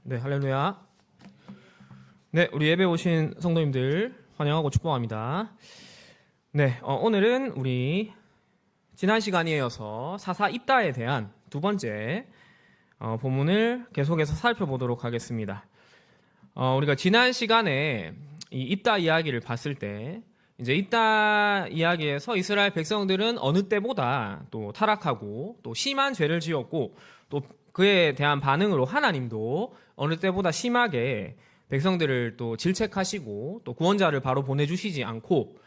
네, 할렐루야. 네, 우리 예배 오신 성도님들 환영하고 축복합니다. 네, 오늘은 우리 지난 시간에 이어서 사사 입다에 대한 두 번째 본문을 계속해서 살펴보도록 하겠습니다. 우리가 지난 시간에 이 입다 이야기를 봤을 때 이제 입다 이야기에서 이스라엘 백성들은 어느 때보다 또 타락하고 또 심한 죄를 지었고 또 그에 대한 반응으로 하나님도 어느 때보다 심하게 백성들을 또 질책하시고 또 구원자를 바로 보내주시지 않고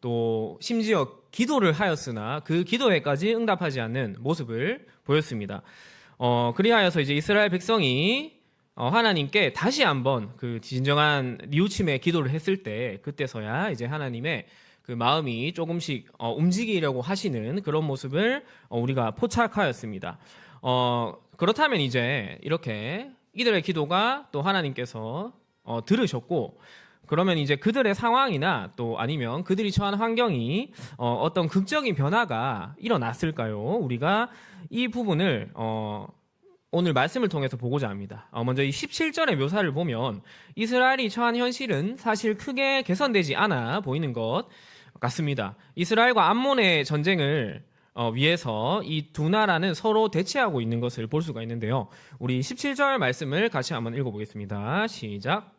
또 심지어 기도를 하였으나 그 기도에까지 응답하지 않는 모습을 보였습니다. 그리하여서 이제 이스라엘 백성이 하나님께 다시 한번 그 진정한 뉘우침의 기도를 했을 때 그때서야 이제 하나님의 그 마음이 조금씩 움직이려고 하시는 그런 모습을 우리가 포착하였습니다. 그렇다면 이제 이렇게 이들의 기도가 또 하나님께서 들으셨고 그러면 이제 그들의 상황이나 또 아니면 그들이 처한 환경이 어떤 극적인 변화가 일어났을까요? 우리가 이 부분을 오늘 말씀을 통해서 보고자 합니다. 먼저 이 17절의 묘사를 보면 이스라엘이 처한 현실은 사실 크게 개선되지 않아 보이는 것 같습니다. 이스라엘과 암몬의 전쟁을 위해서 이 두 나라는 서로 대치하고 있는 것을 볼 수가 있는데요. 우리 17절 말씀을 같이 한번 읽어보겠습니다. 시작.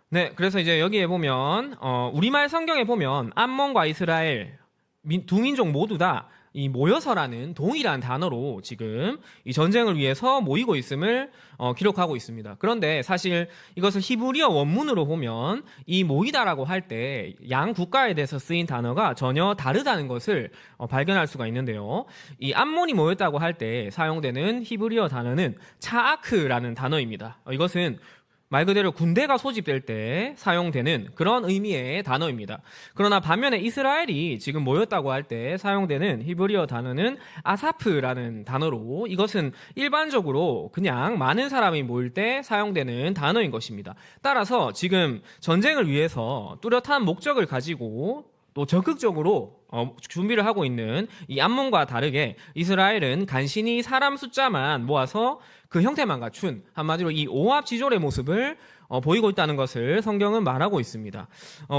네, 그래서 이제 여기에 보면 우리말 성경에 보면 암몬과 이스라엘 두 민족 모두 다 이 모여서라는 동일한 단어로 지금 이 전쟁을 위해서 모이고 있음을 기록하고 있습니다. 그런데 사실 이것을 히브리어 원문으로 보면 이 모이다라고 할 때 양 국가에 대해서 쓰인 단어가 전혀 다르다는 것을 발견할 수가 있는데요. 이 암몬이 모였다고 할 때 사용되는 히브리어 단어는 차아크라는 단어입니다. 이것은 말 그대로 군대가 소집될 때 사용되는 그런 의미의 단어입니다. 그러나 반면에 이스라엘이 지금 모였다고 할 때 사용되는 히브리어 단어는 아사프라는 단어로 이것은 일반적으로 그냥 많은 사람이 모일 때 사용되는 단어인 것입니다. 따라서 지금 전쟁을 위해서 뚜렷한 목적을 가지고 또 적극적으로 준비를 하고 있는 이 암몬과 다르게 이스라엘은 간신히 사람 숫자만 모아서 그 형태만 갖춘 한마디로 이 오합지졸의 모습을 보이고 있다는 것을 성경은 말하고 있습니다.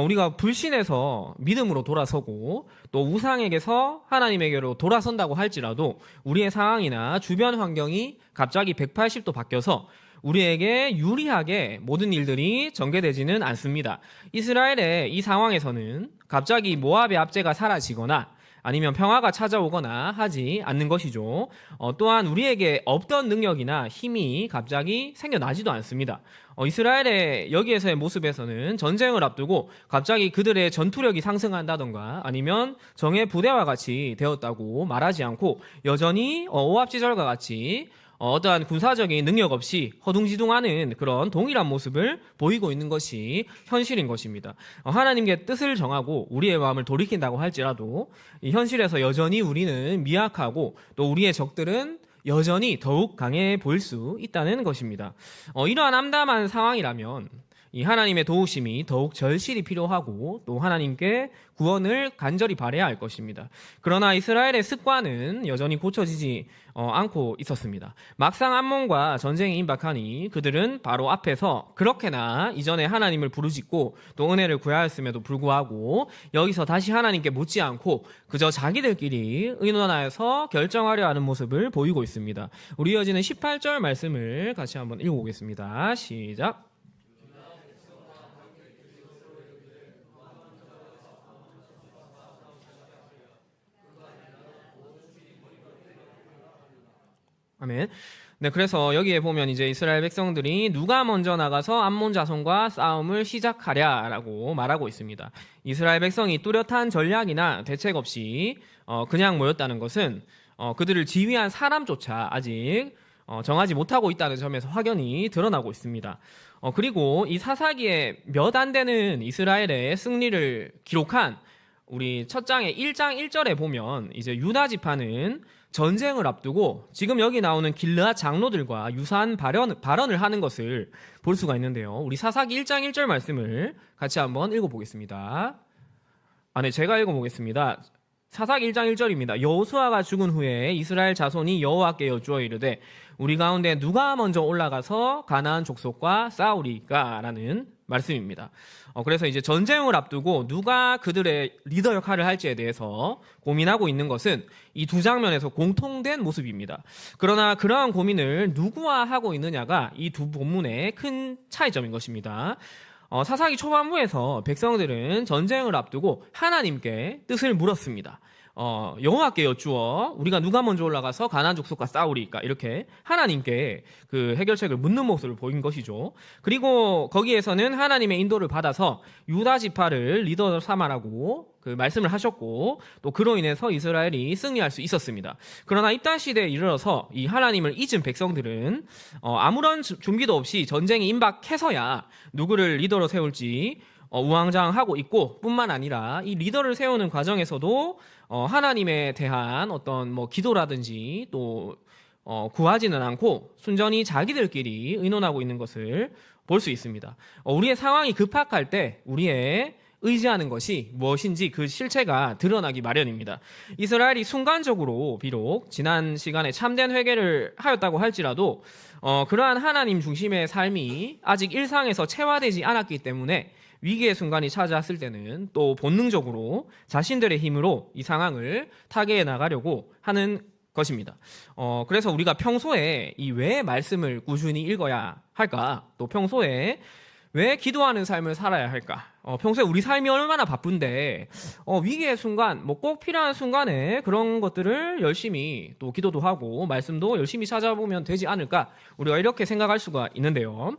우리가 불신에서 믿음으로 돌아서고 또 우상에게서 하나님에게로 돌아선다고 할지라도 우리의 상황이나 주변 환경이 갑자기 180도 바뀌어서 우리에게 유리하게 모든 일들이 전개되지는 않습니다. 이스라엘의 이 상황에서는 갑자기 모압의 압제가 사라지거나 아니면 평화가 찾아오거나 하지 않는 것이죠. 또한 우리에게 없던 능력이나 힘이 갑자기 생겨나지도 않습니다. 이스라엘의 여기에서의 모습에서는 전쟁을 앞두고 갑자기 그들의 전투력이 상승한다던가 아니면 정예 부대와 같이 되었다고 말하지 않고 여전히 오합지졸과 같이 어떠한 군사적인 능력 없이 허둥지둥하는 그런 동일한 모습을 보이고 있는 것이 현실인 것입니다. 하나님께 뜻을 정하고 우리의 마음을 돌이킨다고 할지라도 이 현실에서 여전히 우리는 미약하고 또 우리의 적들은 여전히 더욱 강해 보일 수 있다는 것입니다. 이러한 암담한 상황이라면 이 하나님의 도우심이 더욱 절실히 필요하고 또 하나님께 구원을 간절히 바라야 할 것입니다. 그러나 이스라엘의 습관은 여전히 고쳐지지 않고 있었습니다. 막상 암몬과 전쟁이 임박하니 그들은 바로 앞에서 그렇게나 이전에 하나님을 부르짖고 또 은혜를 구하였음에도 불구하고 여기서 다시 하나님께 묻지 않고 그저 자기들끼리 의논하여서 결정하려 하는 모습을 보이고 있습니다. 우리 이어지는 18절 말씀을 같이 한번 읽어보겠습니다. 시작. 아멘. 네, 그래서 여기에 보면 이제 이스라엘 백성들이 누가 먼저 나가서 암몬 자손과 싸움을 시작하랴라고 말하고 있습니다. 이스라엘 백성이 뚜렷한 전략이나 대책 없이 그냥 모였다는 것은 그들을 지휘한 사람조차 아직 정하지 못하고 있다는 점에서 확연히 드러나고 있습니다. 그리고 이 사사기에 몇 안 되는 이스라엘의 승리를 기록한 우리 첫 장의 1장 1절에 보면 이제 유다 지파는 전쟁을 앞두고 지금 여기 나오는 길르앗 장로들과 유사한 발언을 하는 것을 볼 수가 있는데요. 우리 사사기 1장 1절 말씀을 같이 한번 읽어보겠습니다. 네, 제가 읽어보겠습니다. 사사기 1장 1절입니다. 여호수아가 죽은 후에 이스라엘 자손이 여호와께 여쭈어 이르되 우리 가운데 누가 먼저 올라가서 가나안 족속과 싸우리까? 라는 말씀입니다. 그래서 이제 전쟁을 앞두고 누가 그들의 리더 역할을 할지에 대해서 고민하고 있는 것은 이 두 장면에서 공통된 모습입니다. 그러나 그러한 고민을 누구와 하고 있느냐가 이 두 본문의 큰 차이점인 것입니다. 사사기 초반부에서 백성들은 전쟁을 앞두고 하나님께 뜻을 물었습니다. 여호와께 여쭈어 우리가 누가 먼저 올라가서 가나안 족속과 싸우리까? 이렇게 하나님께 그 해결책을 묻는 모습을 보인 것이죠. 그리고 거기에서는 하나님의 인도를 받아서 유다 지파를 리더 삼아라고 그 말씀을 하셨고 또 그로 인해서 이스라엘이 승리할 수 있었습니다. 그러나 입단 시대에 이르러서 이 하나님을 잊은 백성들은 아무런 준비도 없이 전쟁이 임박해서야 누구를 리더로 세울지 우왕좌왕하고 있고 뿐만 아니라 이 리더를 세우는 과정에서도 하나님에 대한 어떤 뭐 기도라든지 또 구하지는 않고 순전히 자기들끼리 의논하고 있는 것을 볼 수 있습니다. 우리의 상황이 급박할 때 우리의 의지하는 것이 무엇인지 그 실체가 드러나기 마련입니다. 이스라엘이 순간적으로 비록 지난 시간에 참된 회개를 하였다고 할지라도 그러한 하나님 중심의 삶이 아직 일상에서 체화되지 않았기 때문에 위기의 순간이 찾아왔을 때는 또 본능적으로 자신들의 힘으로 이 상황을 타개해 나가려고 하는 것입니다. 그래서 우리가 평소에 이 왜 말씀을 꾸준히 읽어야 할까? 또 평소에 왜 기도하는 삶을 살아야 할까? 평소에 우리 삶이 얼마나 바쁜데 위기의 순간, 뭐 꼭 필요한 순간에 그런 것들을 열심히 또 기도도 하고 말씀도 열심히 찾아보면 되지 않을까? 우리가 이렇게 생각할 수가 있는데요.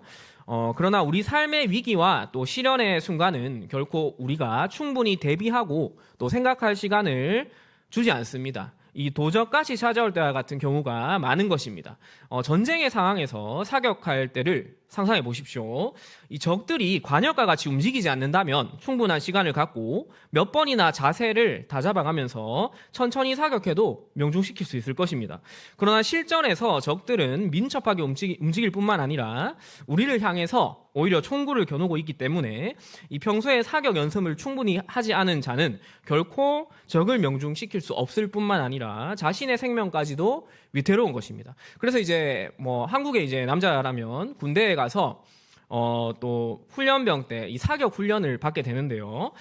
그러나 우리 삶의 위기와 또 시련의 순간은 결코 우리가 충분히 대비하고 또 생각할 시간을 주지 않습니다. 이 도적같이 찾아올 때와 같은 경우가 많은 것입니다. 전쟁의 상황에서 사격할 때를 상상해 보십시오. 이 적들이 관역과 같이 움직이지 않는다면 충분한 시간을 갖고 몇 번이나 자세를 다잡아가면서 천천히 사격해도 명중시킬 수 있을 것입니다. 그러나 실전에서 적들은 민첩하게 움직일 뿐만 아니라 우리를 향해서 오히려 총구를 겨누고 있기 때문에 이 평소에 사격 연습을 충분히 하지 않은 자는 결코 적을 명중시킬 수 없을 뿐만 아니라 자신의 생명까지도 위태로운 것입니다. 그래서 이제 뭐 한국의 이제 남자라면 군대에 가서 또 훈련병 때 이 사격 훈련을 받게 되는데요.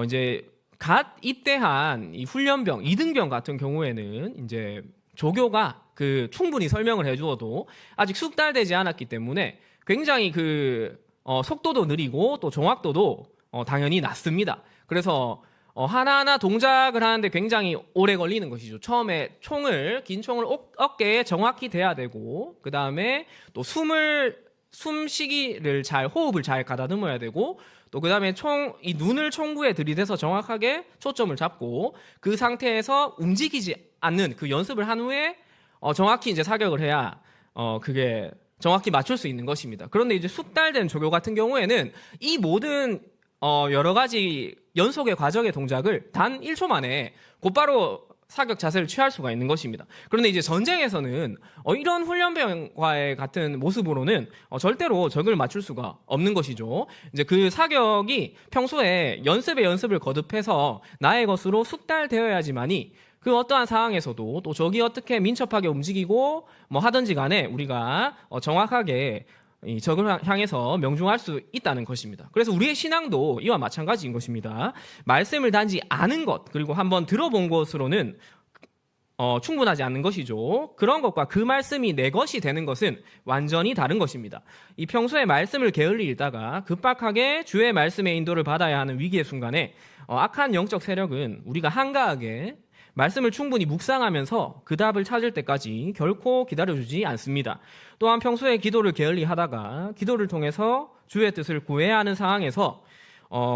이제 갓 입대한 이 훈련병 2등병 같은 경우에는 이제 조교가 그 충분히 설명을 해주어도 아직 숙달되지 않았기 때문에 굉장히 그 속도도 느리고 또 정확도도 당연히 낮습니다. 그래서 하나하나 동작을 하는데 굉장히 오래 걸리는 것이죠. 처음에 긴 총을 어깨에 정확히 대야 되고 그 다음에 또 숨쉬기를 호흡을 잘 가다듬어야 되고 또 그 다음에 이 눈을 총구에 들이대서 정확하게 초점을 잡고 그 상태에서 움직이지 않는 그 연습을 한 후에 정확히 이제 사격을 해야 그게 정확히 맞출 수 있는 것입니다. 그런데 이제 숙달된 조교 같은 경우에는 이 모든 여러 가지 연속의 과정의 동작을 단 1초 만에 곧바로 사격 자세를 취할 수가 있는 것입니다. 그런데 이제 전쟁에서는 이런 훈련병과의 같은 모습으로는 절대로 적을 맞출 수가 없는 것이죠. 이제 그 사격이 평소에 연습을 거듭해서 나의 것으로 숙달되어야지만이 그 어떠한 상황에서도 또 적이 어떻게 민첩하게 움직이고 뭐 하든지 간에 우리가 정확하게 이 적을 향해서 명중할 수 있다는 것입니다. 그래서 우리의 신앙도 이와 마찬가지인 것입니다. 말씀을 단지 아는 것 그리고 한번 들어본 것으로는 충분하지 않는 것이죠. 그런 것과 그 말씀이 내 것이 되는 것은 완전히 다른 것입니다. 이 평소에 말씀을 게을리 읽다가 급박하게 주의 말씀의 인도를 받아야 하는 위기의 순간에 악한 영적 세력은 우리가 한가하게 말씀을 충분히 묵상하면서 그 답을 찾을 때까지 결코 기다려주지 않습니다. 또한 평소에 기도를 게을리 하다가 기도를 통해서 주의 뜻을 구해야 하는 상황에서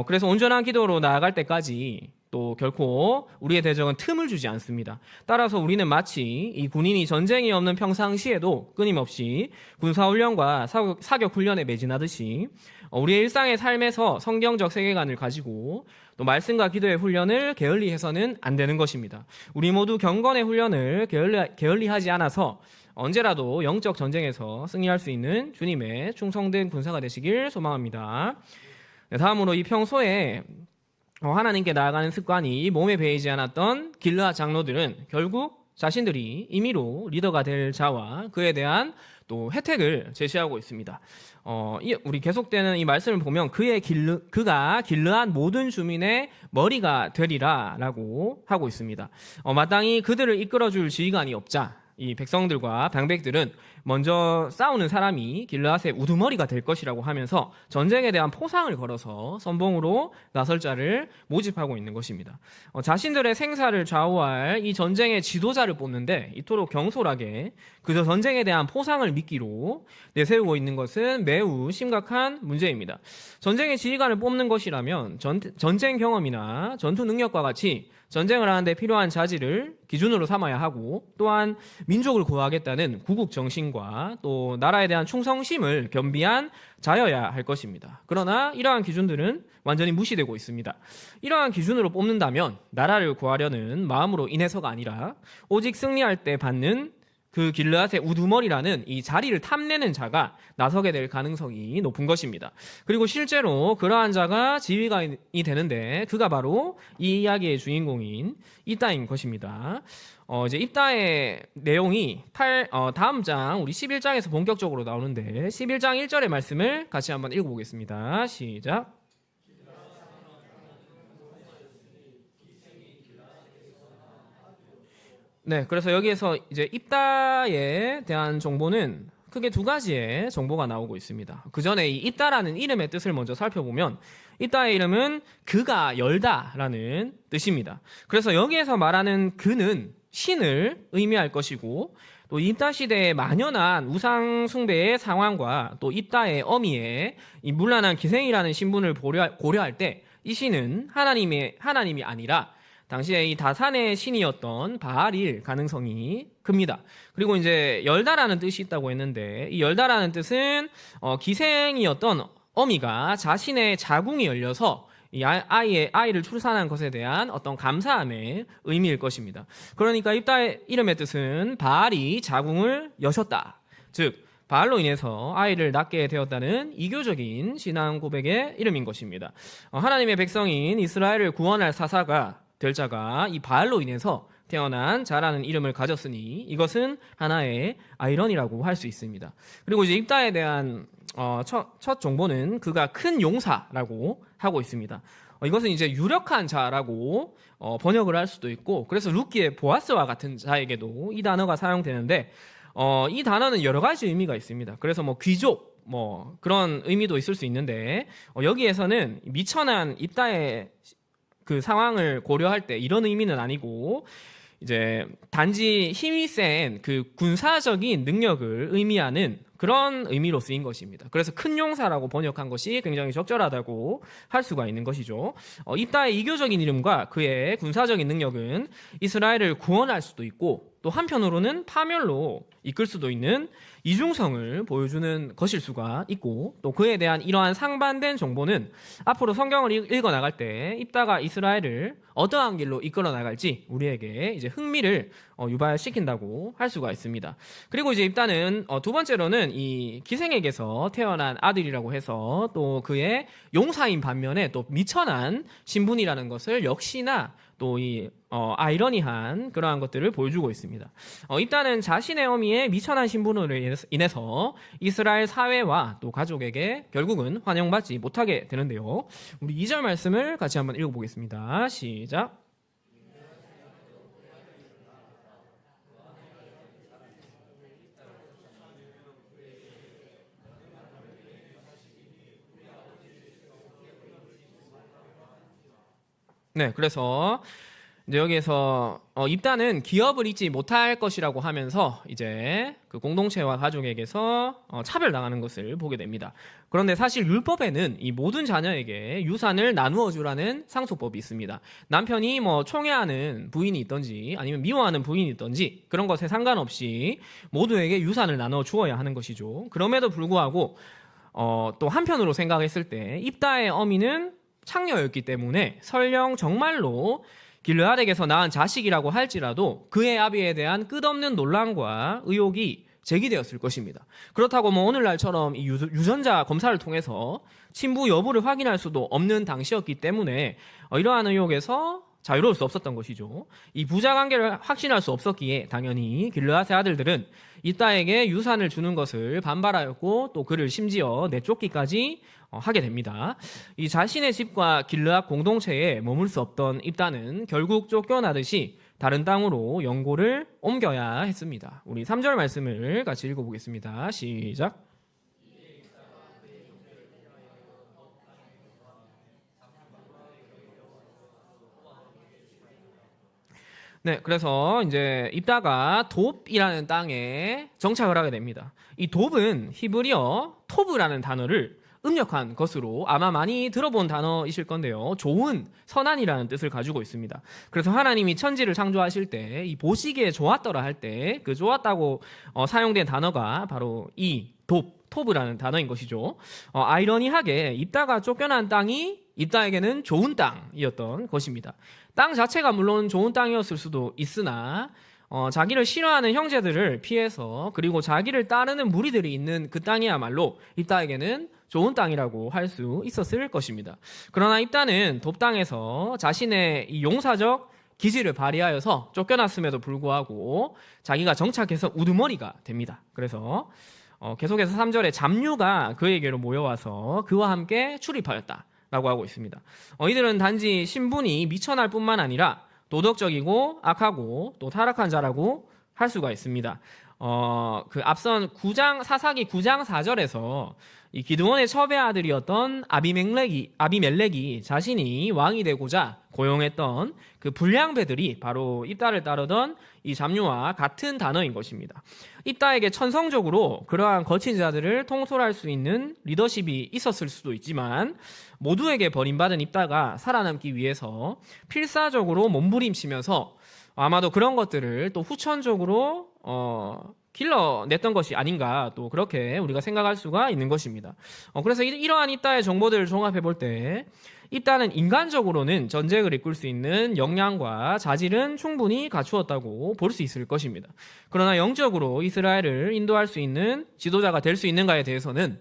그래서 온전한 기도로 나아갈 때까지 또 결코 우리의 대적은 틈을 주지 않습니다. 따라서 우리는 마치 이 군인이 전쟁이 없는 평상시에도 끊임없이 군사훈련과 사격훈련에 매진하듯이 우리의 일상의 삶에서 성경적 세계관을 가지고 또 말씀과 기도의 훈련을 게을리해서는 안 되는 것입니다. 우리 모두 경건의 훈련을 게을리하지 않아서 언제라도 영적 전쟁에서 승리할 수 있는 주님의 충성된 군사가 되시길 소망합니다. 다음으로 이 평소에 하나님께 나아가는 습관이 몸에 배이지 않았던 길르앗 장로들은 결국 자신들이 임의로 리더가 될 자와 그에 대한 또 혜택을 제시하고 있습니다. 우리 계속되는 이 말씀을 보면 그가 길르앗 모든 주민의 머리가 되리라라고 하고 있습니다. 마땅히 그들을 이끌어줄 지휘관이 없자 이 백성들과 방백들은 먼저 싸우는 사람이 길르앗의 우두머리가 될 것이라고 하면서 전쟁에 대한 포상을 걸어서 선봉으로 나설 자를 모집하고 있는 것입니다. 자신들의 생사를 좌우할 이 전쟁의 지도자를 뽑는데 이토록 경솔하게 그저 전쟁에 대한 포상을 미끼로 내세우고 있는 것은 매우 심각한 문제입니다. 전쟁의 지휘관을 뽑는 것이라면 전쟁 경험이나 전투 능력과 같이 전쟁을 하는데 필요한 자질을 기준으로 삼아야 하고 또한 민족을 구하겠다는 구국 정신과 또 나라에 대한 충성심을 겸비한 자여야 할 것입니다. 그러나 이러한 기준들은 완전히 무시되고 있습니다. 이러한 기준으로 뽑는다면 나라를 구하려는 마음으로 인해서가 아니라 오직 승리할 때 받는 그 길르앗의 우두머리라는 이 자리를 탐내는 자가 나서게 될 가능성이 높은 것입니다. 그리고 실제로 그러한 자가 지휘관이 되는데 그가 바로 이 이야기의 주인공인 입다인 것입니다. 이제 입다의 내용이 다음 장 우리 11장에서 본격적으로 나오는데 11장 1절의 말씀을 같이 한번 읽어보겠습니다. 시작. 네, 그래서 여기에서 이제 입다에 대한 정보는 크게 두 가지의 정보가 나오고 있습니다. 그 전에 이 입다라는 이름의 뜻을 먼저 살펴보면 입다의 이름은 그가 열다라는 뜻입니다. 그래서 여기에서 말하는 그는 신을 의미할 것이고 또 입다 시대에 만연한 우상 숭배의 상황과 또 입다의 어미의 이 문란한 기생이라는 신분을 고려할 때 이 신은 하나님이 아니라 당시에 이 다산의 신이었던 바알일 가능성이 큽니다. 그리고 이제 열다라는 뜻이 있다고 했는데 이 열다라는 뜻은 기생이었던 어미가 자신의 자궁이 열려서 이 아이를 출산한 것에 대한 어떤 감사함의 의미일 것입니다. 그러니까 입다의 이름의 뜻은 바알이 자궁을 여셨다. 즉 바알로 인해서 아이를 낳게 되었다는 이교적인 신앙 고백의 이름인 것입니다. 하나님의 백성인 이스라엘을 구원할 사사가 될 자가 이 바알로 인해서 태어난 자라는 이름을 가졌으니 이것은 하나의 아이러니라고 할 수 있습니다. 그리고 이제 입다에 대한 첫 정보는 그가 큰 용사라고 하고 있습니다. 이것은 이제 유력한 자라고 번역을 할 수도 있고 그래서 룻기의 보아스와 같은 자에게도 이 단어가 사용되는데 이 단어는 여러 가지 의미가 있습니다. 그래서 뭐 귀족 그런 의미도 있을 수 있는데 여기에서는 미천한 입다의 그 상황을 고려할 때 이런 의미는 아니고 이제 단지 힘이 센 그 군사적인 능력을 의미하는 그런 의미로 쓰인 것입니다. 그래서 큰 용사라고 번역한 것이 굉장히 적절하다고 할 수가 있는 것이죠. 입다의 이교적인 이름과 그의 군사적인 능력은 이스라엘을 구원할 수도 있고 또 한편으로는 파멸로 이끌 수도 있는 이중성을 보여주는 것일 수가 있고 또 그에 대한 이러한 상반된 정보는 앞으로 성경을 읽어 나갈 때 입다가 이스라엘을 어떠한 길로 이끌어 나갈지 우리에게 이제 흥미를 유발시킨다고 할 수가 있습니다. 그리고 이제 입다는 두 번째로는 이 기생에게서 태어난 아들이라고 해서 또 그의 용사인 반면에 또 미천한 신분이라는 것을 역시나 또 이 아이러니한 그러한 것들을 보여주고 있습니다. 입다는 자신의 어미의 미천한 신분으로 인해서 이스라엘 사회와 또 가족에게 결국은 환영받지 못하게 되는데요. 우리 2절 말씀을 같이 한번 읽어보겠습니다. 시작. 네, 그래서 이제 여기에서 입다는 기업을 잊지 못할 것이라고 하면서 이제 그 공동체와 가족에게서 차별당하는 것을 보게 됩니다. 그런데 사실 율법에는 이 모든 자녀에게 유산을 나누어 주라는 상속법이 있습니다. 남편이 뭐 총애하는 부인이 있던지 아니면 미워하는 부인이 있던지 그런 것에 상관없이 모두에게 유산을 나누어 주어야 하는 것이죠. 그럼에도 불구하고 또 한편으로 생각했을 때 입다의 어미는 창녀였기 때문에 설령 정말로 길르앗에게서 낳은 자식이라고 할지라도 그의 아비에 대한 끝없는 논란과 의혹이 제기되었을 것입니다. 그렇다고 뭐 오늘날처럼 이 유전자 검사를 통해서 친부 여부를 확인할 수도 없는 당시였기 때문에 이러한 의혹에서 자유로울 수 없었던 것이죠. 이 부자 관계를 확신할 수 없었기에 당연히 길르앗의 아들들은 입다에게 유산을 주는 것을 반발하였고 또 그를 심지어 내쫓기까지 하게 됩니다. 이 자신의 집과 길르앗 공동체에 머물 수 없던 입다는 결국 쫓겨나듯이 다른 땅으로 영고를 옮겨야 했습니다. 우리 3절 말씀을 같이 읽어보겠습니다. 시작. 네, 그래서 이제 입다가 돕이라는 땅에 정착을 하게 됩니다. 이 돕은 히브리어 토브라는 단어를 음력한 것으로 아마 많이 들어본 단어이실 건데요. 좋은, 선한이라는 뜻을 가지고 있습니다. 그래서 하나님이 천지를 창조하실 때 이 보시기에 좋았더라 할 때 그 좋았다고 사용된 단어가 바로 이 토브라는 단어인 것이죠. 아이러니하게 입다가 쫓겨난 땅이 입다에게는 좋은 땅이었던 것입니다. 땅 자체가 물론 좋은 땅이었을 수도 있으나 자기를 싫어하는 형제들을 피해서 그리고 자기를 따르는 무리들이 있는 그 땅이야말로 입다에게는 좋은 땅이라고 할 수 있었을 것입니다. 그러나 입다는 돕 땅에서 자신의 이 용사적 기질을 발휘하여서 쫓겨났음에도 불구하고 자기가 정착해서 우두머리가 됩니다. 그래서 계속해서 3절에 잡류가 그에게로 모여와서 그와 함께 출입하였다 라고 하고 있습니다. 이들은 단지 신분이 미천할 뿐만 아니라 도덕적이고 악하고 또 타락한 자라고 할 수가 있습니다. 그 앞선 사사기 9장 4절에서 이 기드온의 첩의 아들이었던 아비멜렉이 자신이 왕이 되고자 고용했던 그 불량배들이 바로 입다를 따르던 이 잡류와 같은 단어인 것입니다. 입다에게 천성적으로 그러한 거친 자들을 통솔할 수 있는 리더십이 있었을 수도 있지만 모두에게 버림받은 입다가 살아남기 위해서 필사적으로 몸부림치면서 아마도 그런 것들을 또 후천적으로 길러냈던 것이 아닌가 또 그렇게 우리가 생각할 수가 있는 것입니다. 그래서 이러한 입다의 정보들을 종합해 볼 때 입다는 인간적으로는 전쟁을 이끌 수 있는 역량과 자질은 충분히 갖추었다고 볼 수 있을 것입니다. 그러나 영적으로 이스라엘을 인도할 수 있는 지도자가 될 수 있는가에 대해서는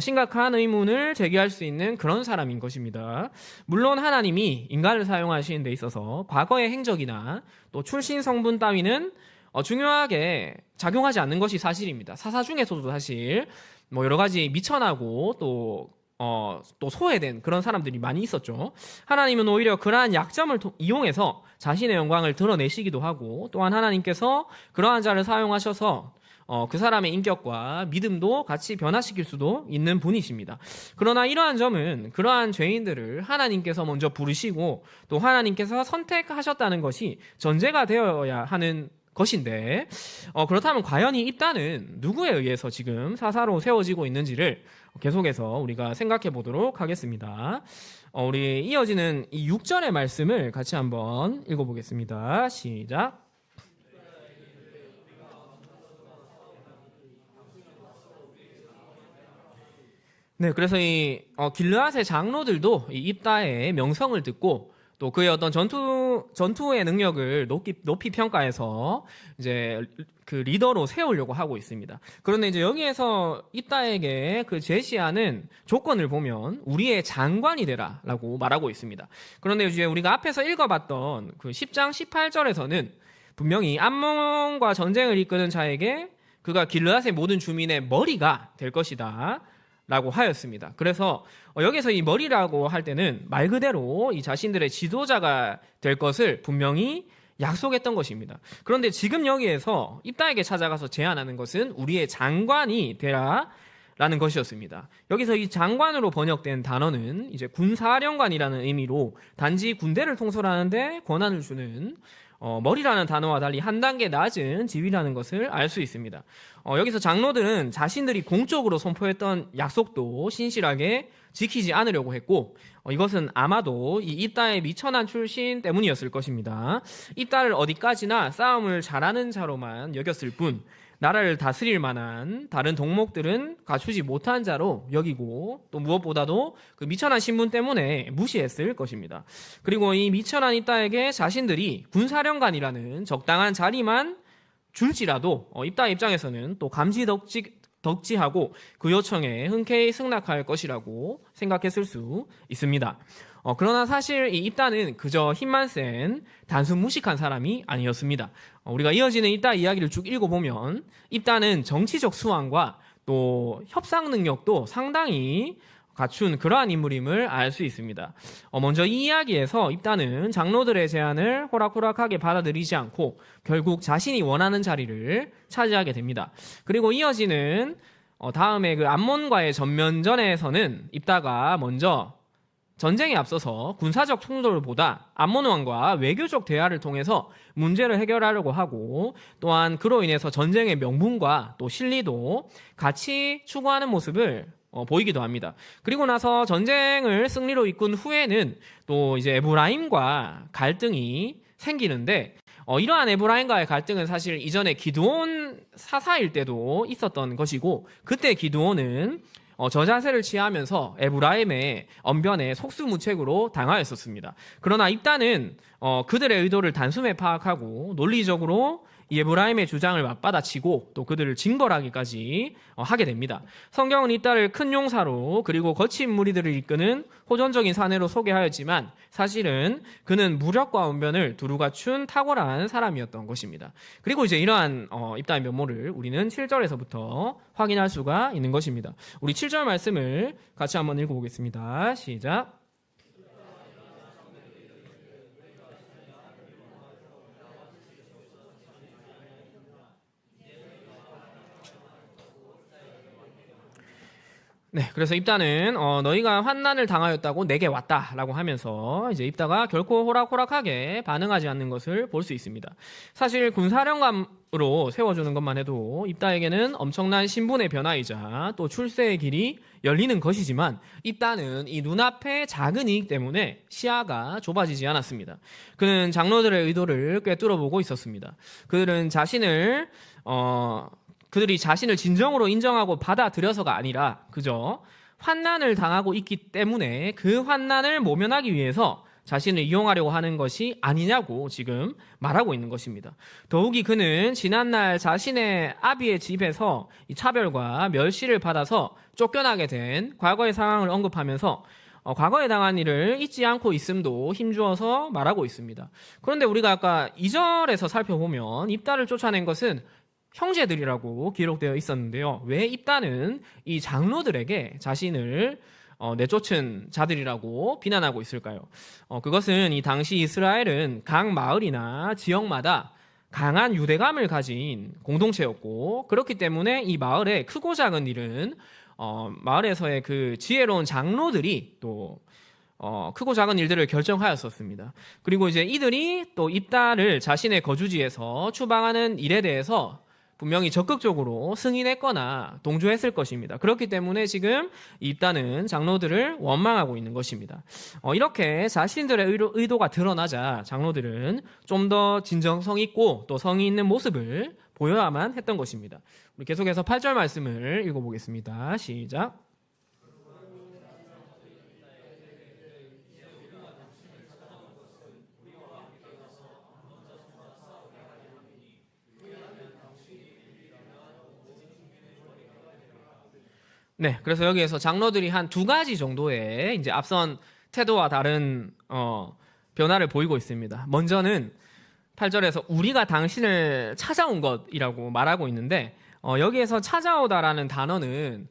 심각한 의문을 제기할 수 있는 그런 사람인 것입니다. 물론 하나님이 인간을 사용하시는 데 있어서 과거의 행적이나 또 출신 성분 따위는 중요하게 작용하지 않는 것이 사실입니다. 사사 중에서도 사실 여러 가지 미천하고 또 소외된 그런 사람들이 많이 있었죠. 하나님은 오히려 그러한 약점을 이용해서 자신의 영광을 드러내시기도 하고 또한 하나님께서 그러한 자를 사용하셔서 그 사람의 인격과 믿음도 같이 변화시킬 수도 있는 분이십니다. 그러나 이러한 점은 그러한 죄인들을 하나님께서 먼저 부르시고 또 하나님께서 선택하셨다는 것이 전제가 되어야 하는 것인데 그렇다면 과연 이 입다는 누구에 의해서 지금 사사로 세워지고 있는지를 계속해서 우리가 생각해 보도록 하겠습니다. 우리 이어지는 이 6절의 말씀을 같이 한번 읽어보겠습니다. 시작. 네, 그래서 이 길르앗의 장로들도 이 입다의 명성을 듣고 또 그의 어떤 전투의 능력을 높이 평가해서 이제 그 리더로 세우려고 하고 있습니다. 그런데 이제 여기에서 입다에게 그 제시하는 조건을 보면 우리의 장관이 되라라고 말하고 있습니다. 그런데 이제 우리가 앞에서 읽어봤던 그 10장 18절에서는 분명히 암몬과 전쟁을 이끄는 자에게 그가 길르앗의 모든 주민의 머리가 될 것이다 라고 하였습니다. 그래서 여기서 이 머리라고 할 때는 말 그대로 이 자신들의 지도자가 될 것을 분명히 약속했던 것입니다. 그런데 지금 여기에서 입다에게 찾아가서 제안하는 것은 우리의 장관이 되라 라는 것이었습니다. 여기서 이 장관으로 번역된 단어는 이제 군사령관이라는 의미로 단지 군대를 통솔하는데 권한을 주는 머리라는 단어와 달리 한 단계 낮은 지위라는 것을 알 수 있습니다. 여기서 장로들은 자신들이 공적으로 선포했던 약속도 신실하게 지키지 않으려고 했고 이것은 아마도 이 입다의 미천한 출신 때문이었을 것입니다. 입다를 어디까지나 싸움을 잘하는 자로만 여겼을 뿐 나라를 다스릴 만한 다른 동목들은 갖추지 못한 자로 여기고 또 무엇보다도 그 미천한 신분 때문에 무시했을 것입니다. 그리고 이 미천한 입다에게 자신들이 군사령관이라는 적당한 자리만 줄지라도 입다 입장에서는 또 감지덕지하고 그 요청에 흔쾌히 승낙할 것이라고 생각했을 수 있습니다. 그러나 사실 이 입다는 그저 힘만 센 단순 무식한 사람이 아니었습니다. 우리가 이어지는 입다 이야기를 쭉 읽어보면 입다는 정치적 수완과 또 협상 능력도 상당히 갖춘 그러한 인물임을 알 수 있습니다. 먼저 이 이야기에서 입다는 장로들의 제안을 호락호락하게 받아들이지 않고 결국 자신이 원하는 자리를 차지하게 됩니다. 그리고 이어지는 다음에 그 암몬과의 전면전에서는 입다가 먼저 전쟁에 앞서서 군사적 충돌보다 암몬 왕과 외교적 대화를 통해서 문제를 해결하려고 하고, 또한 그로 인해서 전쟁의 명분과 또 실리도 같이 추구하는 모습을 보이기도 합니다. 그리고 나서 전쟁을 승리로 이끈 후에는 또 이제 에브라임과 갈등이 생기는데, 이러한 에브라임과의 갈등은 사실 이전에 기드온 사사일 때도 있었던 것이고, 그때 기드온은 저자세를 취하면서 에브라임의 언변에 속수무책으로 당하였었습니다. 그러나 입다는 그들의 의도를 단숨에 파악하고 논리적으로 이 에브라임의 주장을 맞받아치고 또 그들을 징벌하기까지 하게 됩니다. 성경은 입다를 큰 용사로 그리고 거친 무리들을 이끄는 호전적인 사내로 소개하였지만 사실은 그는 무력과 언변을 두루 갖춘 탁월한 사람이었던 것입니다. 그리고 이제 이러한 입다의 면모를 우리는 7절에서부터 확인할 수가 있는 것입니다. 우리 7절 말씀을 같이 한번 읽어보겠습니다. 시작. 네, 그래서 입다는 너희가 환난을 당하였다고 내게 왔다라고 하면서 이제 입다가 결코 호락호락하게 반응하지 않는 것을 볼 수 있습니다. 사실 군사령관으로 세워주는 것만 해도 입다에게는 엄청난 신분의 변화이자 또 출세의 길이 열리는 것이지만 입다는 이 눈앞의 작은 이익 때문에 시야가 좁아지지 않았습니다. 그는 장로들의 의도를 꿰뚫어 보고 있었습니다. 그들이 자신을 진정으로 인정하고 받아들여서가 아니라 그저 환난을 당하고 있기 때문에 그 환난을 모면하기 위해서 자신을 이용하려고 하는 것이 아니냐고 지금 말하고 있는 것입니다. 더욱이 그는 지난날 자신의 아비의 집에서 이 차별과 멸시를 받아서 쫓겨나게 된 과거의 상황을 언급하면서 과거에 당한 일을 잊지 않고 있음도 힘주어서 말하고 있습니다. 그런데 우리가 아까 2절에서 살펴보면 입다를 쫓아낸 것은 형제들이라고 기록되어 있었는데요. 왜 입다는 이 장로들에게 자신을 내쫓은 자들이라고 비난하고 있을까요? 그것은 이 당시 이스라엘은 각 마을이나 지역마다 강한 유대감을 가진 공동체였고, 그렇기 때문에 이 마을의 크고 작은 일은 마을에서의 그 지혜로운 장로들이 또 크고 작은 일들을 결정하였었습니다. 그리고 이제 이들이 또 입다를 자신의 거주지에서 추방하는 일에 대해서 분명히 적극적으로 승인했거나 동조했을 것입니다. 그렇기 때문에 지금 입다는 장로들을 원망하고 있는 것입니다. 이렇게 자신들의 의도가 드러나자 장로들은 좀 더 진정성 있고 또 성의 있는 모습을 보여야만 했던 것입니다. 우리 계속해서 8절 말씀을 읽어보겠습니다. 시작. 네, 그래서 여기에서 장로들이 한 두 가지 정도의 이제 앞선 태도와 다른 변화를 보이고 있습니다. 먼저는 8절에서 우리가 당신을 찾아온 것이라고 말하고 있는데, 여기에서 찾아오다라는 단어는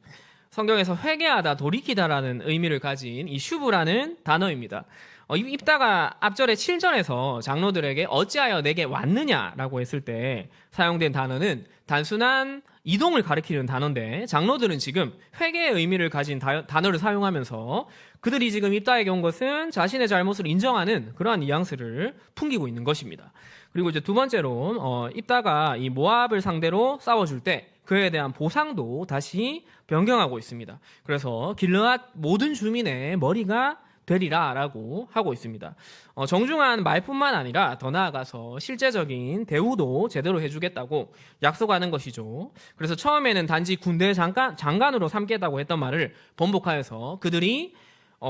성경에서 회개하다, 돌이키다라는 의미를 가진 이 슈브라는 단어입니다. 입다가 앞절의 7절에서 장로들에게 어찌하여 내게 왔느냐라고 했을 때 사용된 단어는 단순한 이동을 가리키는 단어인데, 장로들은 지금 회개의 의미를 가진 단어를 사용하면서 그들이 지금 입다에게 온 것은 자신의 잘못을 인정하는 그러한 뉘앙스를 풍기고 있는 것입니다. 그리고 이제 두 번째로 입다가 이 모압을 상대로 싸워줄 때 그에 대한 보상도 다시 변경하고 있습니다. 그래서 길르앗 모든 주민의 머리가 되리라라고 하고 있습니다. 정중한 말뿐만 아니라 더 나아가서 실제적인 대우도 제대로 해주겠다고 약속하는 것이죠. 그래서 처음에는 단지 군대 장관으로 삼겠다고 했던 말을 번복하여서 그들이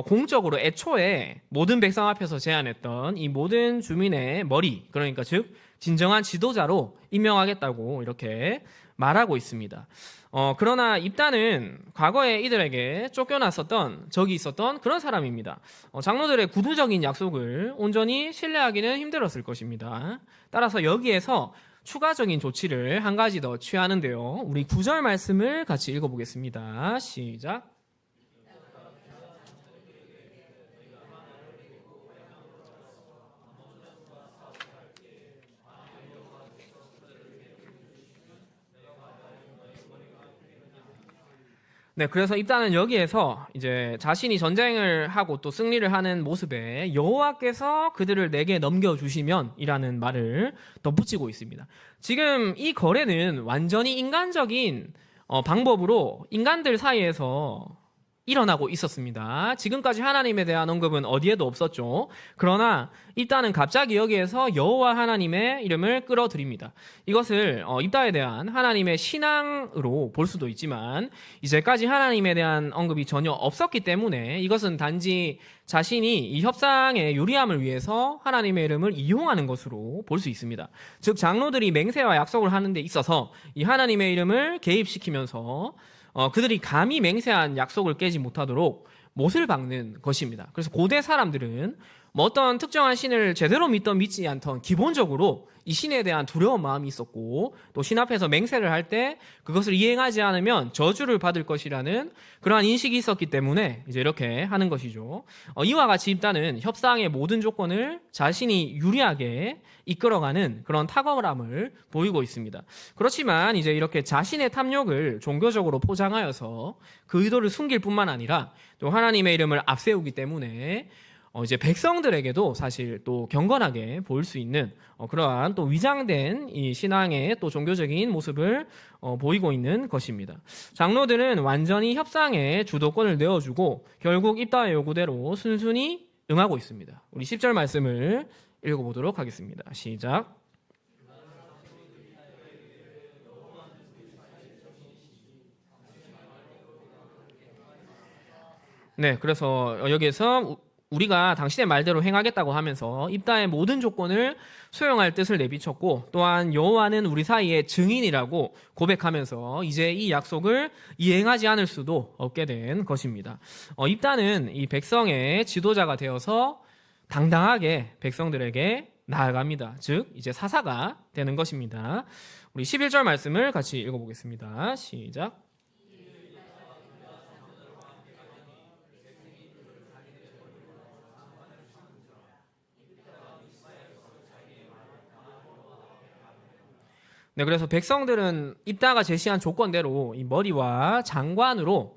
공적으로 애초에 모든 백성 앞에서 제안했던 이 모든 주민의 머리, 그러니까 즉 진정한 지도자로 임명하겠다고 이렇게 말하고 있습니다. 그러나 입다는 과거에 이들에게 쫓겨났었던 적이 있었던 그런 사람입니다. 장로들의 구두적인 약속을 온전히 신뢰하기는 힘들었을 것입니다. 따라서 여기에서 추가적인 조치를 한 가지 더 취하는데요. 우리 9절 말씀을 같이 읽어보겠습니다. 시작. 네, 그래서 입다는 여기에서 이제 자신이 전쟁을 하고 또 승리를 하는 모습에 여호와께서 그들을 내게 넘겨주시면이라는 말을 덧붙이고 있습니다. 지금 이 거래는 완전히 인간적인 방법으로 인간들 사이에서 일어나고 있었습니다. 지금까지 하나님에 대한 언급은 어디에도 없었죠. 그러나 입다는 갑자기 여기에서 여호와 하나님의 이름을 끌어들입니다. 이것을 입다에 대한 하나님의 신앙으로 볼 수도 있지만 이제까지 하나님에 대한 언급이 전혀 없었기 때문에 이것은 단지 자신이 이 협상의 유리함을 위해서 하나님의 이름을 이용하는 것으로 볼 수 있습니다. 즉 장로들이 맹세와 약속을 하는 데 있어서 이 하나님의 이름을 개입시키면서 그들이 감히 맹세한 약속을 깨지 못하도록 못을 박는 것입니다. 그래서 고대 사람들은 뭐 어떤 특정한 신을 제대로 믿던 믿지 않던 기본적으로 이 신에 대한 두려운 마음이 있었고 또 신 앞에서 맹세를 할 때 그것을 이행하지 않으면 저주를 받을 것이라는 그러한 인식이 있었기 때문에 이제 이렇게 하는 것이죠. 이와 같이 입다는 협상의 모든 조건을 자신이 유리하게 이끌어가는 그런 탁월함을 보이고 있습니다. 그렇지만 이제 이렇게 자신의 탐욕을 종교적으로 포장하여서 그 의도를 숨길 뿐만 아니라 또 하나님의 이름을 앞세우기 때문에 이제 백성들에게도 사실 또 경건하게 보일 수 있는 그러한 또 위장된 이 신앙의 또 종교적인 모습을 보이고 있는 것입니다. 장로들은 완전히 협상에 주도권을 내어주고 결국 입다의 요구대로 순순히 응하고 있습니다. 우리 10절 말씀을 읽어보도록 하겠습니다. 시작. 네, 그래서 여기에서 우리가 당신의 말대로 행하겠다고 하면서 입다의 모든 조건을 수용할 뜻을 내비쳤고 또한 여호와는 우리 사이의 증인이라고 고백하면서 이제 이 약속을 이행하지 않을 수도 없게 된 것입니다. 입다는 이 백성의 지도자가 되어서 당당하게 백성들에게 나아갑니다. 즉 이제 사사가 되는 것입니다. 우리 11절 말씀을 같이 읽어보겠습니다. 시작. 네, 그래서 백성들은 입다가 제시한 조건대로 이 머리와 장관으로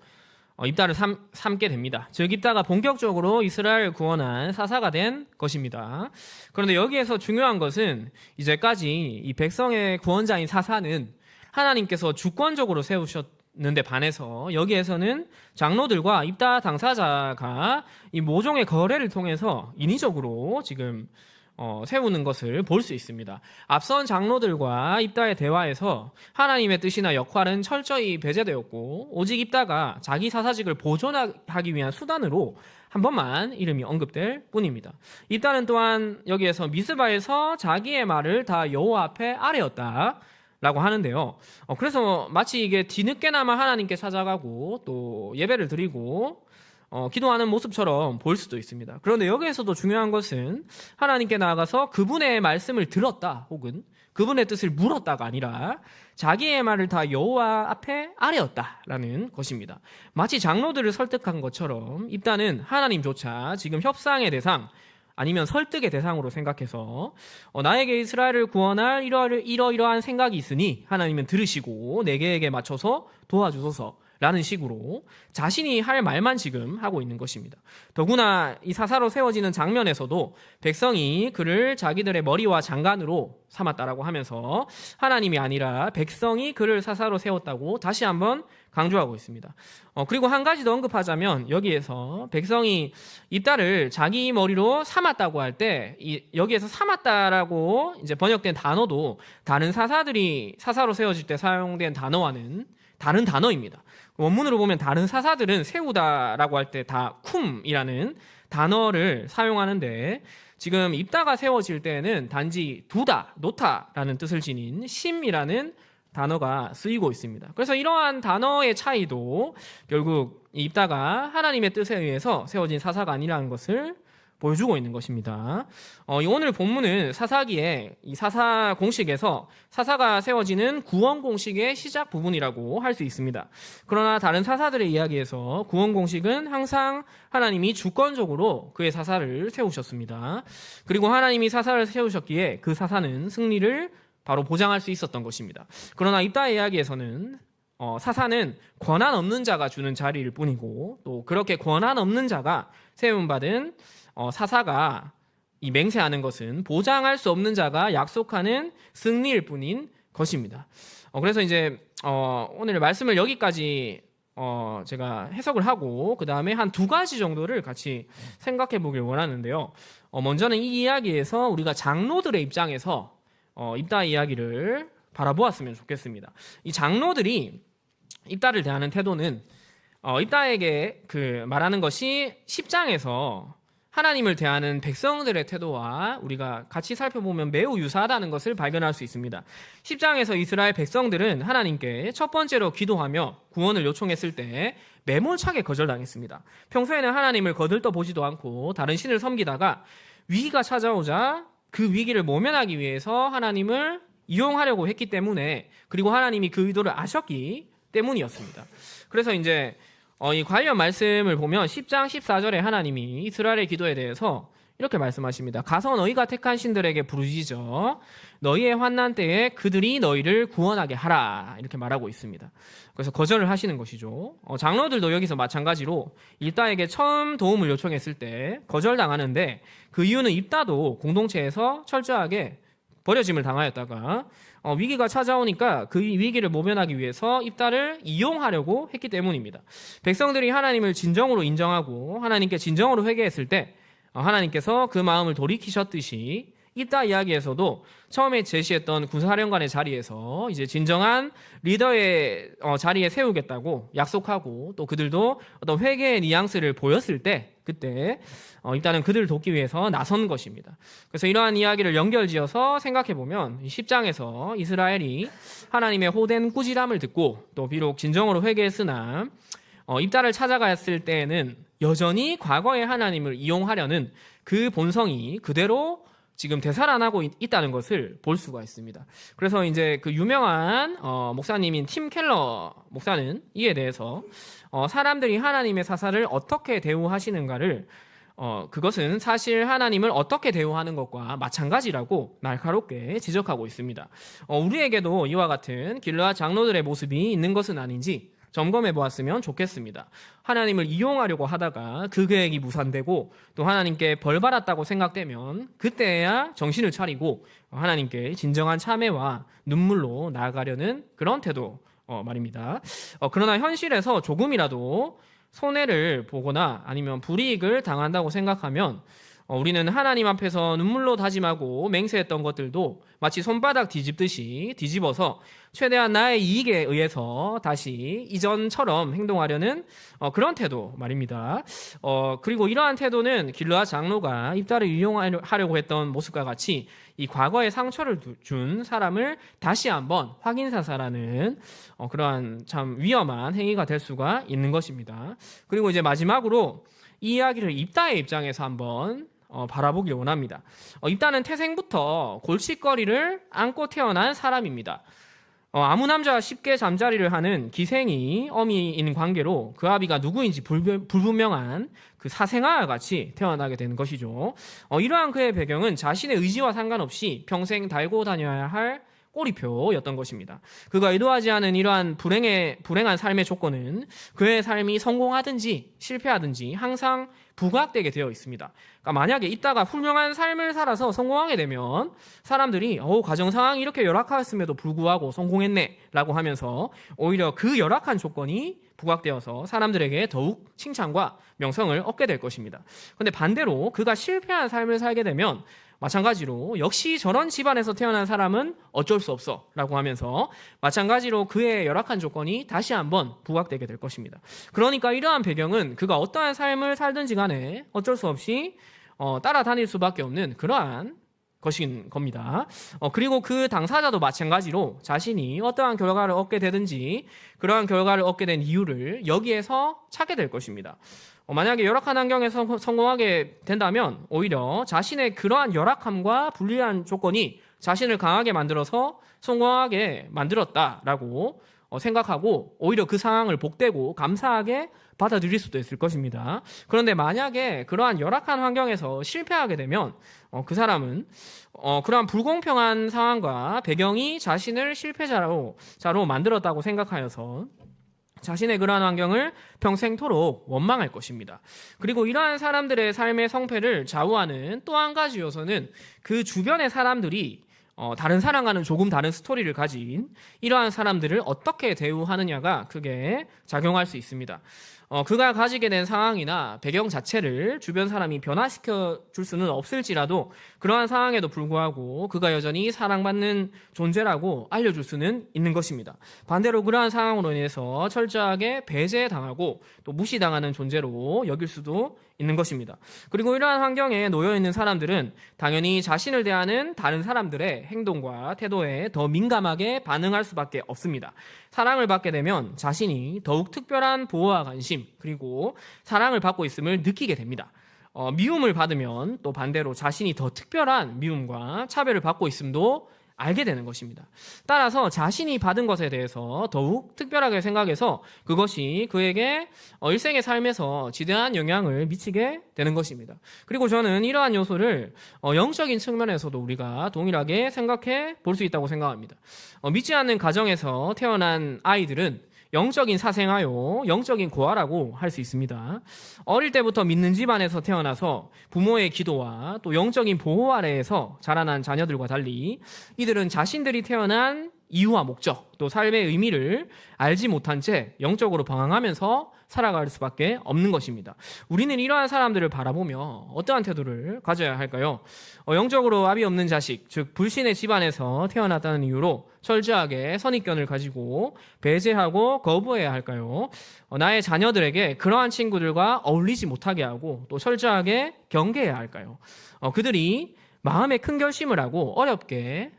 입다를 삼게 됩니다. 즉 입다가 본격적으로 이스라엘을 구원한 사사가 된 것입니다. 그런데 여기에서 중요한 것은 이제까지 이 백성의 구원자인 사사는 하나님께서 주권적으로 세우셨는데 반해서 여기에서는 장로들과 입다 당사자가 이 모종의 거래를 통해서 인위적으로 지금 세우는 것을 볼 수 있습니다. 앞선 장로들과 입다의 대화에서 하나님의 뜻이나 역할은 철저히 배제되었고 오직 입다가 자기 사사직을 보존하기 위한 수단으로 한 번만 이름이 언급될 뿐입니다. 입다는 또한 여기에서 미스바에서 자기의 말을 다 여호와 앞에 아뢰었다 라고 하는데요. 그래서 마치 이게 뒤늦게나마 하나님께 찾아가고 또 예배를 드리고 기도하는 모습처럼 보일 수도 있습니다. 그런데 여기에서도 중요한 것은 하나님께 나아가서 그분의 말씀을 들었다 혹은 그분의 뜻을 물었다가 아니라 자기의 말을 다 여호와 앞에 아뢰었다라는 것입니다. 마치 장로들을 설득한 것처럼 입다는 하나님조차 지금 협상의 대상 아니면 설득의 대상으로 생각해서 나에게 이스라엘을 구원할 이러이러한 생각이 있으니 하나님은 들으시고 내게에게 맞춰서 도와주소서 라는 식으로 자신이 할 말만 지금 하고 있는 것입니다. 더구나 이 사사로 세워지는 장면에서도 백성이 그를 자기들의 머리와 장관으로 삼았다라고 하면서 하나님이 아니라 백성이 그를 사사로 세웠다고 다시 한번 강조하고 있습니다. 그리고 한 가지 더 언급하자면 여기에서 백성이 입다를 자기 머리로 삼았다고 할 때 여기에서 삼았다라고 이제 번역된 단어도 다른 사사들이 사사로 세워질 때 사용된 단어와는 다른 단어입니다. 원문으로 보면 다른 사사들은 세우다라고 할 때 다 쿰이라는 단어를 사용하는데 지금 입다가 세워질 때는 단지 두다, 놓다라는 뜻을 지닌 심이라는 단어가 쓰이고 있습니다. 그래서 이러한 단어의 차이도 결국 입다가 하나님의 뜻에 의해서 세워진 사사가 아니라는 것을 보여주고 있는 것입니다. 오늘 본문은 사사기의 이 사사 공식에서 사사가 세워지는 구원 공식의 시작 부분이라고 할 수 있습니다. 그러나 다른 사사들의 이야기에서 구원 공식은 항상 하나님이 주권적으로 그의 사사를 세우셨습니다. 그리고 하나님이 사사를 세우셨기에 그 사사는 승리를 바로 보장할 수 있었던 것입니다. 그러나 입다의 이야기에서는 사사는 권한 없는 자가 주는 자리일 뿐이고 또 그렇게 권한 없는 자가 세움받은 사사가 이 맹세하는 것은 보장할 수 없는 자가 약속하는 승리일 뿐인 것입니다. 그래서 이제 오늘 말씀을 여기까지 제가 해석을 하고 그 다음에 한 두 가지 정도를 같이 생각해 보길 원하는데요. 먼저는 이 이야기에서 우리가 장로들의 입장에서 입다 이야기를 바라보았으면 좋겠습니다. 이 장로들이 입다를 대하는 태도는 입다에게 말하는 것이 10장에서 하나님을 대하는 백성들의 태도와 우리가 같이 살펴보면 매우 유사하다는 것을 발견할 수 있습니다. 10장에서 이스라엘 백성들은 하나님께 첫 번째로 기도하며 구원을 요청했을 때 매몰차게 거절당했습니다. 평소에는 하나님을 거들떠 보지도 않고 다른 신을 섬기다가 위기가 찾아오자 그 위기를 모면하기 위해서 하나님을 이용하려고 했기 때문에 그리고 하나님이 그 의도를 아셨기 때문이었습니다. 그래서 이제 이 관련 말씀을 보면 10장 14절에 하나님이 이스라엘의 기도에 대해서 이렇게 말씀하십니다. 가서 너희가 택한 신들에게 부르짖어 너희의 환난 때에 그들이 너희를 구원하게 하라 이렇게 말하고 있습니다. 그래서 거절을 하시는 것이죠. 장로들도 여기서 마찬가지로 입다에게 처음 도움을 요청했을 때 거절당하는데 그 이유는 입다도 공동체에서 철저하게 버려짐을 당하였다가 위기가 찾아오니까 그 위기를 모면하기 위해서 입다를 이용하려고 했기 때문입니다. 백성들이 하나님을 진정으로 인정하고 하나님께 진정으로 회개했을 때 하나님께서 그 마음을 돌이키셨듯이 입다 이야기에서도 처음에 제시했던 군사사령관의 자리에서 이제 진정한 리더의 자리에 세우겠다고 약속하고 또 그들도 어떤 회개의 뉘앙스를 보였을 때 그때 일단은 그들을 돕기 위해서 나선 것입니다. 그래서 이러한 이야기를 연결지어서 생각해보면 10장에서 이스라엘이 하나님의 호된 꾸지람을 듣고 또 비록 진정으로 회개했으나 입다를 찾아갔을 때에는 여전히 과거의 하나님을 이용하려는 그 본성이 그대로 지금 되살아나고 있다는 것을 볼 수가 있습니다. 그래서 이제 그 유명한 목사님인 팀 켈러 목사는 이에 대해서 사람들이 하나님의 사사를 어떻게 대우하시는가를 그것은 사실 하나님을 어떻게 대우하는 것과 마찬가지라고 날카롭게 지적하고 있습니다. 우리에게도 이와 같은 길르앗 장로들의 모습이 있는 것은 아닌지 점검해 보았으면 좋겠습니다. 하나님을 이용하려고 하다가 그 계획이 무산되고 또 하나님께 벌 받았다고 생각되면 그때야 정신을 차리고 하나님께 진정한 참회와 눈물로 나아가려는 그런 태도 말입니다. 그러나 현실에서 조금이라도 손해를 보거나 아니면 불이익을 당한다고 생각하면 우리는 하나님 앞에서 눈물로 다짐하고 맹세했던 것들도 마치 손바닥 뒤집듯이 뒤집어서 최대한 나의 이익에 의해서 다시 이전처럼 행동하려는 그런 태도 말입니다. 그리고 이러한 태도는 길르앗 장로가 입다를 이용하려고 했던 모습과 같이 이 과거의 상처를 준 사람을 다시 한번 확인사사라는 그러한 참 위험한 행위가 될 수가 있는 것입니다. 그리고 이제 마지막으로 이 이야기를 입다의 입장에서 한번 바라보길 원합니다. 입다는 태생부터 골칫거리를 안고 태어난 사람입니다. 아무 남자와 쉽게 잠자리를 하는 기생이 어미인 관계로 그 아비가 누구인지 불분명한 그 사생아와 같이 태어나게 되는 것이죠. 이러한 그의 배경은 자신의 의지와 상관없이 평생 달고 다녀야 할 꼬리표였던 것입니다. 그가 의도하지 않은 이러한 불행한 삶의 조건은 그의 삶이 성공하든지 실패하든지 항상 부각되게 되어 있습니다. 그러니까 만약에 있다가 훌륭한 삶을 살아서 성공하게 되면 사람들이 가정 상황이 이렇게 열악했음에도 불구하고 성공했네 라고 하면서 오히려 그 열악한 조건이 부각되어서 사람들에게 더욱 칭찬과 명성을 얻게 될 것입니다. 그런데 반대로 그가 실패한 삶을 살게 되면 마찬가지로 역시 저런 집안에서 태어난 사람은 어쩔 수 없어 라고 하면서 마찬가지로 그의 열악한 조건이 다시 한번 부각되게 될 것입니다. 그러니까 이러한 배경은 그가 어떠한 삶을 살든지 간에 어쩔 수 없이 따라다닐 수밖에 없는 그러한 것인 겁니다. 그리고 그 당사자도 마찬가지로 자신이 어떠한 결과를 얻게 되든지 그러한 결과를 얻게 된 이유를 여기에서 찾게 될 것입니다. 만약에 열악한 환경에서 성공하게 된다면 오히려 자신의 그러한 열악함과 불리한 조건이 자신을 강하게 만들어서 성공하게 만들었다라고 생각하고 오히려 그 상황을 복되고 감사하게 받아들일 수도 있을 것입니다. 그런데 만약에 그러한 열악한 환경에서 실패하게 되면 그 사람은 그러한 불공평한 상황과 배경이 자신을 실패자로 만들었다고 생각하여서 자신의 그러한 환경을 평생토록 원망할 것입니다. 그리고 이러한 사람들의 삶의 성패를 좌우하는 또 한 가지 요소는 그 주변의 사람들이 다른 사람과는 조금 다른 스토리를 가진 이러한 사람들을 어떻게 대우하느냐가 크게 작용할 수 있습니다. 그가 가지게 된 상황이나 배경 자체를 주변 사람이 변화시켜 줄 수는 없을지라도 그러한 상황에도 불구하고 그가 여전히 사랑받는 존재라고 알려줄 수는 있는 것입니다. 반대로 그러한 상황으로 인해서 철저하게 배제당하고 또 무시당하는 존재로 여길 수도 있는 것입니다. 그리고 이러한 환경에 놓여 있는 사람들은 당연히 자신을 대하는 다른 사람들의 행동과 태도에 더 민감하게 반응할 수밖에 없습니다. 사랑을 받게 되면 자신이 더욱 특별한 보호와 관심 그리고 사랑을 받고 있음을 느끼게 됩니다. 미움을 받으면 또 반대로 자신이 더 특별한 미움과 차별을 받고 있음도 알게 되는 것입니다. 따라서 자신이 받은 것에 대해서 더욱 특별하게 생각해서 그것이 그에게 일생의 삶에서 지대한 영향을 미치게 되는 것입니다. 그리고 저는 이러한 요소를 영적인 측면에서도 우리가 동일하게 생각해 볼 수 있다고 생각합니다. 믿지 않는 가정에서 태어난 아이들은 영적인 사생아요, 영적인 고아라고 할 수 있습니다. 어릴 때부터 믿는 집안에서 태어나서 부모의 기도와 또 영적인 보호 아래에서 자라난 자녀들과 달리 이들은 자신들이 태어난 이유와 목적, 또 삶의 의미를 알지 못한 채 영적으로 방황하면서 살아갈 수밖에 없는 것입니다. 우리는 이러한 사람들을 바라보며 어떠한 태도를 가져야 할까요? 영적으로 압이 없는 자식, 즉 불신의 집안에서 태어났다는 이유로 철저하게 선입견을 가지고 배제하고 거부해야 할까요? 나의 자녀들에게 그러한 친구들과 어울리지 못하게 하고 또 철저하게 경계해야 할까요? 그들이 마음에 큰 결심을 하고 어렵게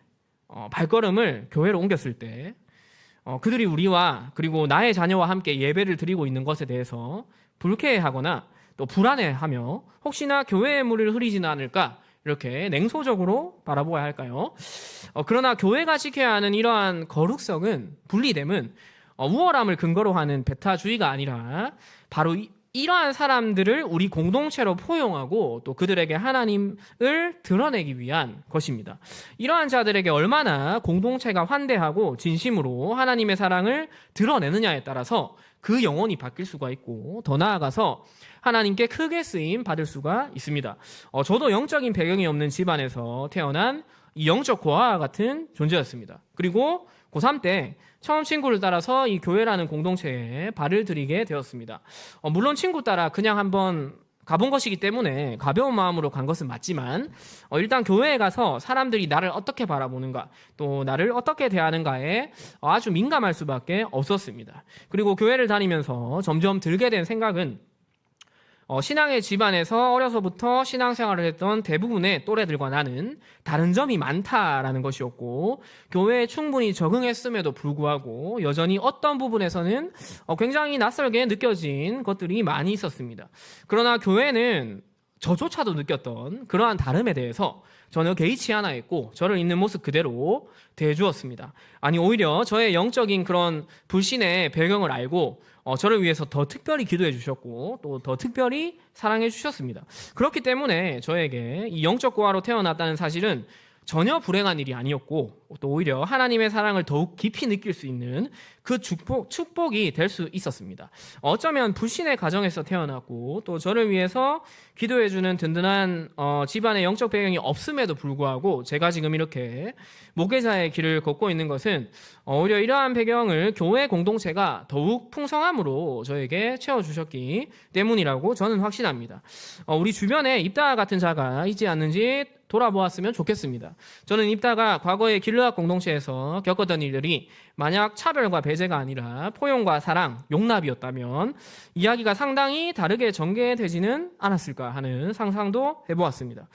발걸음을 교회로 옮겼을 때 그들이 우리와 그리고 나의 자녀와 함께 예배를 드리고 있는 것에 대해서 불쾌해하거나 또 불안해하며 혹시나 교회의 물을 흐리지는 않을까 이렇게 냉소적으로 바라보아야 할까요? 그러나 교회가 지켜야 하는 이러한 거룩성은 분리됨은 우월함을 근거로 하는 배타주의가 아니라 바로 이러한 사람들을 우리 공동체로 포용하고 또 그들에게 하나님을 드러내기 위한 것입니다. 이러한 자들에게 얼마나 공동체가 환대하고 진심으로 하나님의 사랑을 드러내느냐에 따라서 그 영혼이 바뀔 수가 있고 더 나아가서 하나님께 크게 쓰임 받을 수가 있습니다. 저도 영적인 배경이 없는 집안에서 태어난 이 영적 고아와 같은 존재였습니다. 그리고 고3 때 처음 친구를 따라서 이 교회라는 공동체에 발을 들이게 되었습니다. 물론 친구 따라 그냥 한번 가본 것이기 때문에 가벼운 마음으로 간 것은 맞지만 일단 교회에 가서 사람들이 나를 어떻게 바라보는가 또 나를 어떻게 대하는가에 아주 민감할 수밖에 없었습니다. 그리고 교회를 다니면서 점점 들게 된 생각은 신앙의 집안에서 어려서부터 신앙생활을 했던 대부분의 또래들과 나는 다른 점이 많다라는 것이었고 교회에 충분히 적응했음에도 불구하고 여전히 어떤 부분에서는 굉장히 낯설게 느껴진 것들이 많이 있었습니다. 그러나 교회는 저조차도 느꼈던 그러한 다름에 대해서 전혀 개의치 않아 했고 저를 있는 모습 그대로 대해주었습니다. 아니 오히려 저의 영적인 그런 불신의 배경을 알고 저를 위해서 더 특별히 기도해 주셨고 또 더 특별히 사랑해 주셨습니다. 그렇기 때문에 저에게 이 영적 고아로 태어났다는 사실은 전혀 불행한 일이 아니었고 또 오히려 하나님의 사랑을 더욱 깊이 느낄 수 있는 그 축복이 될 수 있었습니다. 어쩌면 불신의 가정에서 태어났고 또 저를 위해서 기도해주는 든든한 집안의 영적 배경이 없음에도 불구하고 제가 지금 이렇게 목회자의 길을 걷고 있는 것은 오히려 이러한 배경을 교회 공동체가 더욱 풍성함으로 저에게 채워주셨기 때문이라고 저는 확신합니다. 우리 주변에 입다와 같은 자가 있지 않는지 돌아보았으면 좋겠습니다. 저는 입다가 과거의 길르앗 공동체에서 겪었던 일들이 만약 차별과 배제가 아니라 포용과 사랑, 용납이었다면 이야기가 상당히 다르게 전개되지는 않았을까 하는 상상도 해보았습니다.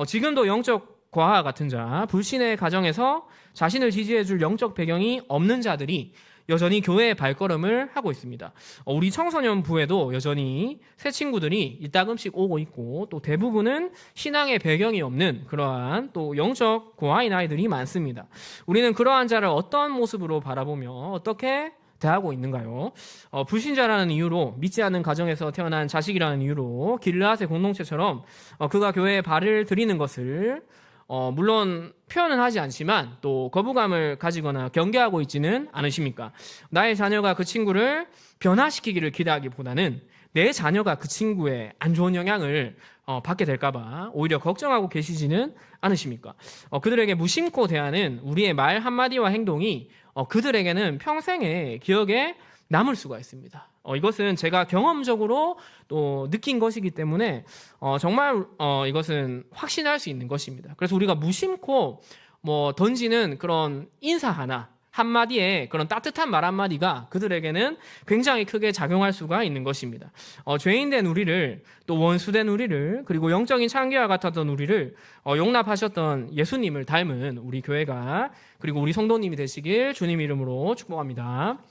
지금도 영적 과와 같은 자, 불신의 가정에서 자신을 지지해줄 영적 배경이 없는 자들이 여전히 교회의 발걸음을 하고 있습니다. 우리 청소년부에도 여전히 새 친구들이 이따금씩 오고 있고 또 대부분은 신앙의 배경이 없는 그러한 또 영적 고아인 아이들이 많습니다. 우리는 그러한 자를 어떤 모습으로 바라보며 어떻게 대하고 있는가요? 불신자라는 이유로 믿지 않는 가정에서 태어난 자식이라는 이유로 길르앗의 공동체처럼 그가 교회에 발을 들이는 것을 물론 표현은 하지 않지만 또 거부감을 가지거나 경계하고 있지는 않으십니까? 나의 자녀가 그 친구를 변화시키기를 기대하기보다는 내 자녀가 그 친구의 안 좋은 영향을 받게 될까봐 오히려 걱정하고 계시지는 않으십니까? 그들에게 무심코 대하는 우리의 말 한마디와 행동이 그들에게는 평생의 기억에 남을 수가 있습니다. 이것은 제가 경험적으로 또 느낀 것이기 때문에 정말 이것은 확신할 수 있는 것입니다. 그래서 우리가 무심코 던지는 그런 인사 하나, 한마디에 그런 따뜻한 말 한마디가 그들에게는 굉장히 크게 작용할 수가 있는 것입니다. 죄인된 우리를, 또 원수된 우리를, 그리고 영적인 창기와 같았던 우리를 용납하셨던 예수님을 닮은 우리 교회가, 그리고 우리 성도님이 되시길 주님 이름으로 축복합니다.